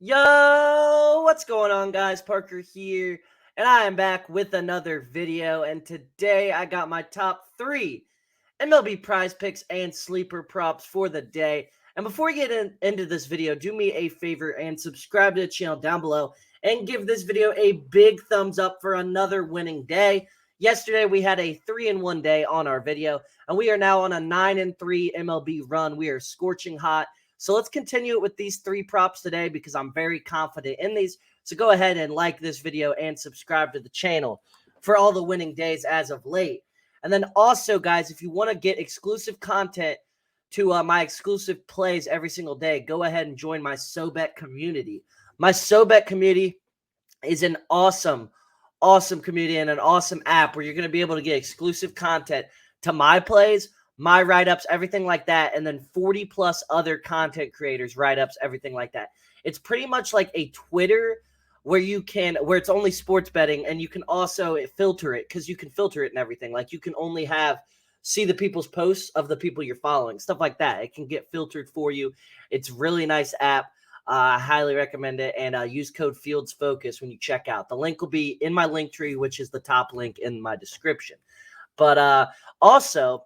Yo, what's going on, guys? Parker here, and I am back with another video. And today I got my top three MLB prize picks and sleeper props for the day. And before we get into this video, do me a favor and subscribe to the channel down below and give this video a big thumbs up for another winning day. Yesterday we had a 3-1 day on our video, and we are now on a 9-3 MLB run. We are scorching hot. So let's continue it with these three props today because I'm very confident in these. So go ahead and like this video and subscribe to the channel for all the winning days as of late. And then also, guys, if you want to get exclusive content to my exclusive plays every single day, go ahead and join my SoBet community. My SoBet community is an awesome community and an awesome app where you're going to be able to get exclusive content to my plays, my write-ups, everything like that, and then 40 plus other content creators write-ups, everything like that. It's pretty much like a Twitter where it's only sports betting, and you can also filter it because you can filter it and everything. Like you can only see the people's posts of the people you're following, stuff like that. It can get filtered for you. It's a really nice app. I highly recommend it, and use code FIELDSFOCUS when you check out. The link will be in my link tree, which is the top link in my description. But also,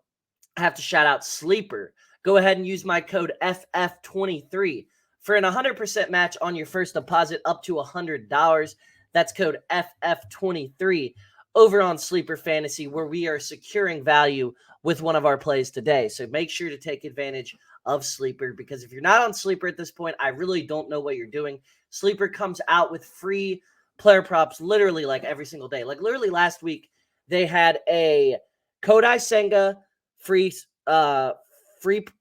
I have to shout out Sleeper. Go ahead and use my code FF23 for an 100% match on your first deposit up to $100. That's code FF23 over on Sleeper Fantasy, where we are securing value with one of our plays today. So make sure to take advantage of Sleeper, because if you're not on Sleeper at this point, I really don't know what you're doing. Sleeper comes out with free player props literally like every single day. Like literally last week, they had a Kodai Senga free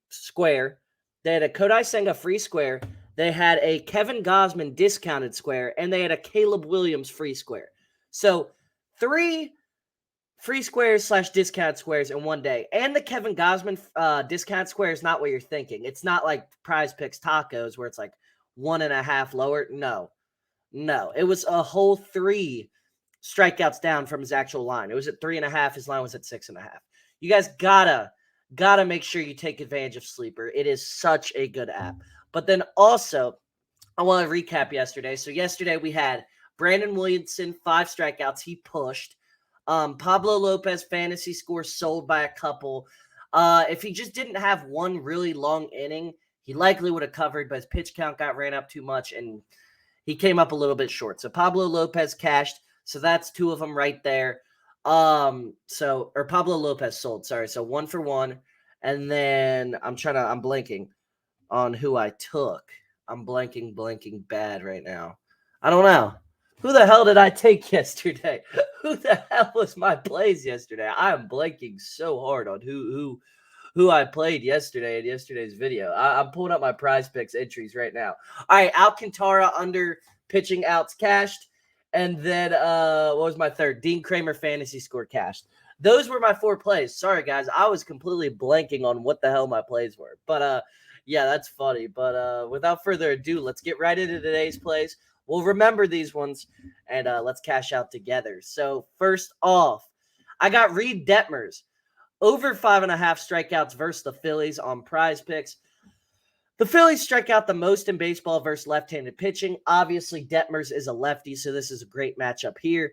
square. They had a Kodai Senga free square. They had a Kevin Gausman discounted square, and they had a Caleb Williams free square. So 3 free squares / discount squares in one day. And the Kevin Gausman discount square is not what you're thinking. It's not like PrizePicks tacos where it's like 1.5 lower. No. It was a whole 3 strikeouts down from his actual line. It was at 3.5. His line was at 6.5. You guys gotta make sure you take advantage of Sleeper. It is such a good app. But then also, I want to recap yesterday. So yesterday we had Brandon Williamson, 5 strikeouts. He pushed. Pablo Lopez fantasy score sold by a couple. If he just didn't have one really long inning, he likely would have covered, but his pitch count ran up too much, and he came up a little bit short. So Pablo Lopez cashed. So that's 2 of them right there. Pablo Lopez sold, sorry. So 1 for 1. And then I'm blanking on who I took. I'm blanking bad right now. I don't know. Who the hell did I take yesterday? Who the hell was my plays yesterday? I am blanking so hard on who I played yesterday in yesterday's video. I'm pulling up my PrizePicks entries right now. All right, Alcantara under pitching outs cashed. And then what was my third? Dean Kramer fantasy score cashed. Those were my 4 plays. Sorry, guys. I was completely blanking on what the hell my plays were. But yeah, that's funny. But without further ado, let's get right into today's plays. We'll remember these ones, and let's cash out together. So first off, I got Reed Detmers over 5.5 strikeouts versus the Phillies on PrizePicks. The Phillies strike out the most in baseball versus left-handed pitching. Obviously, Detmers is a lefty, so this is a great matchup here.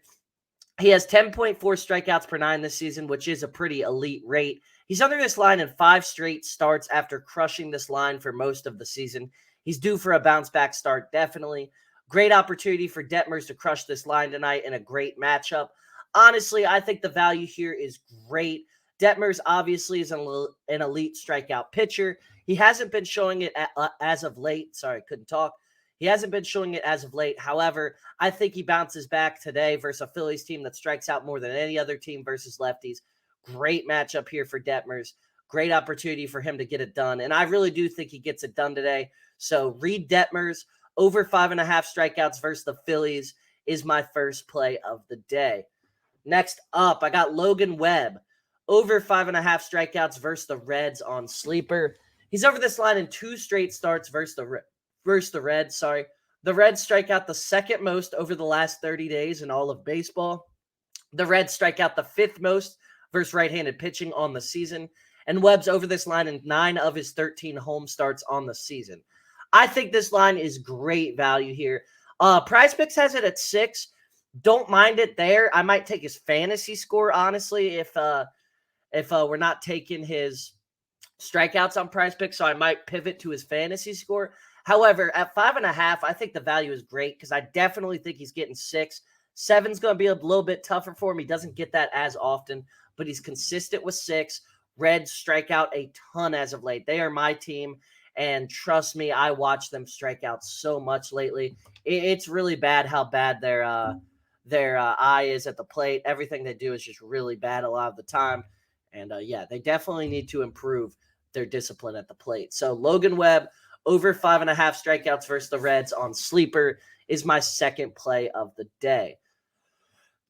He has 10.4 strikeouts per 9 this season, which is a pretty elite rate. He's under this line in 5 straight starts after crushing this line for most of the season. He's due for a bounce-back start, definitely. Great opportunity for Detmers to crush this line tonight in a great matchup. Honestly, I think the value here is great. Detmers obviously is an elite strikeout pitcher. He hasn't been showing it as of late. Sorry, couldn't talk. He hasn't been showing it as of late. However, I think he bounces back today versus a Phillies team that strikes out more than any other team versus lefties. Great matchup here for Detmers. Great opportunity for him to get it done. And I really do think he gets it done today. So Reed Detmers over 5.5 strikeouts versus the Phillies is my first play of the day. Next up, I got Logan Webb over 5.5 strikeouts versus the Reds on Sleeper. He's over this line in 2 straight starts versus the Reds. The Reds strike out the second most over the last 30 days in all of baseball. The Reds strike out the 5th most versus right-handed pitching on the season. And Webb's over this line in 9 of his 13 home starts on the season. I think this line is great value here. PrizePicks has it at 6. Don't mind it there. I might take his fantasy score, honestly, if we're not taking his strikeouts on PrizePicks, so I might pivot to his fantasy score. However, at 5.5, I think the value is great because I definitely think he's getting 6. 7's going to be a little bit tougher for him. He doesn't get that as often, but he's consistent with 6. Reds strike out a ton as of late. They are my team, and trust me, I watch them strike out so much lately. It's really bad how bad their eye is at the plate. Everything they do is just really bad a lot of the time. And yeah, they definitely need to improve their discipline at the plate. So Logan Webb over 5.5 strikeouts versus the Reds on Sleeper is my second play of the day.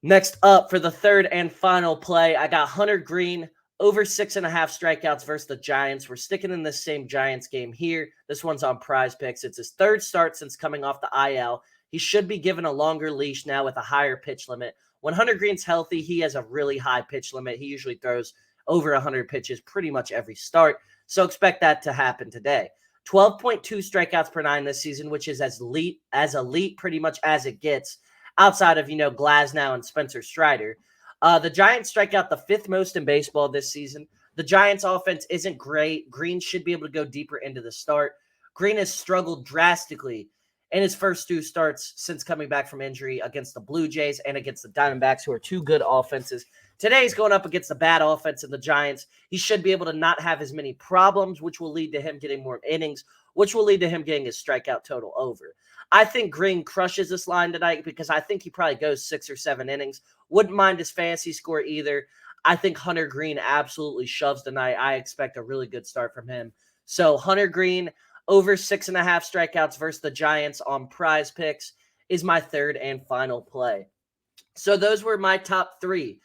Next up for the third and final play, I got Hunter Green over 6.5 strikeouts versus the Giants. We're sticking in this same Giants game here. This one's on PrizePicks. It's his third start since coming off the IL. He should be given a longer leash now with a higher pitch limit. When Hunter Green's healthy, he has a really high pitch limit. He usually throws over 100 pitches pretty much every start. So expect that to happen today. 12.2 strikeouts per 9 this season, which is as elite pretty much as it gets outside of, Glasnow and Spencer Strider. The Giants strike out the 5th most in baseball this season. The Giants offense isn't great. Green should be able to go deeper into the start. Green has struggled drastically in his first 2 starts since coming back from injury against the Blue Jays and against the Diamondbacks, who are 2 good offenses. Today he's going up against the bad offense in the Giants. He should be able to not have as many problems, which will lead to him getting more innings, which will lead to him getting his strikeout total over. I think Green crushes this line tonight because I think he probably goes 6 or 7 innings. Wouldn't mind his fantasy score either. I think Hunter Green absolutely shoves tonight. I expect a really good start from him. So Hunter Green over 6.5 strikeouts versus the Giants on PrizePicks is my third and final play. So those were my top 3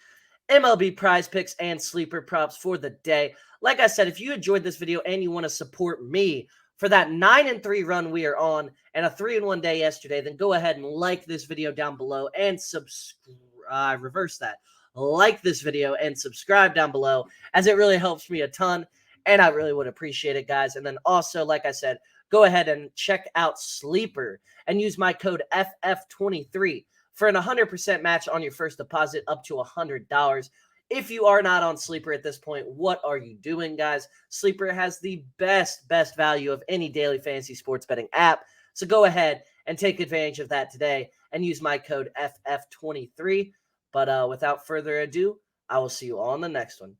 MLB PrizePicks and sleeper props for the day. Like I said, if you enjoyed this video and you want to support me for that 9-3 run we are on and a 3-1 day yesterday, then go ahead and like this video down below and subscribe. Reverse that. Like this video and subscribe down below, as it really helps me a ton, and I really would appreciate it, guys. And then also, like I said, go ahead and check out Sleeper and use my code FF23 for an 100% match on your first deposit up to $100. If you are not on Sleeper at this point, what are you doing, guys? Sleeper has the best value of any daily fantasy sports betting app. So go ahead and take advantage of that today and use my code FF23. But without further ado, I will see you all in the next one.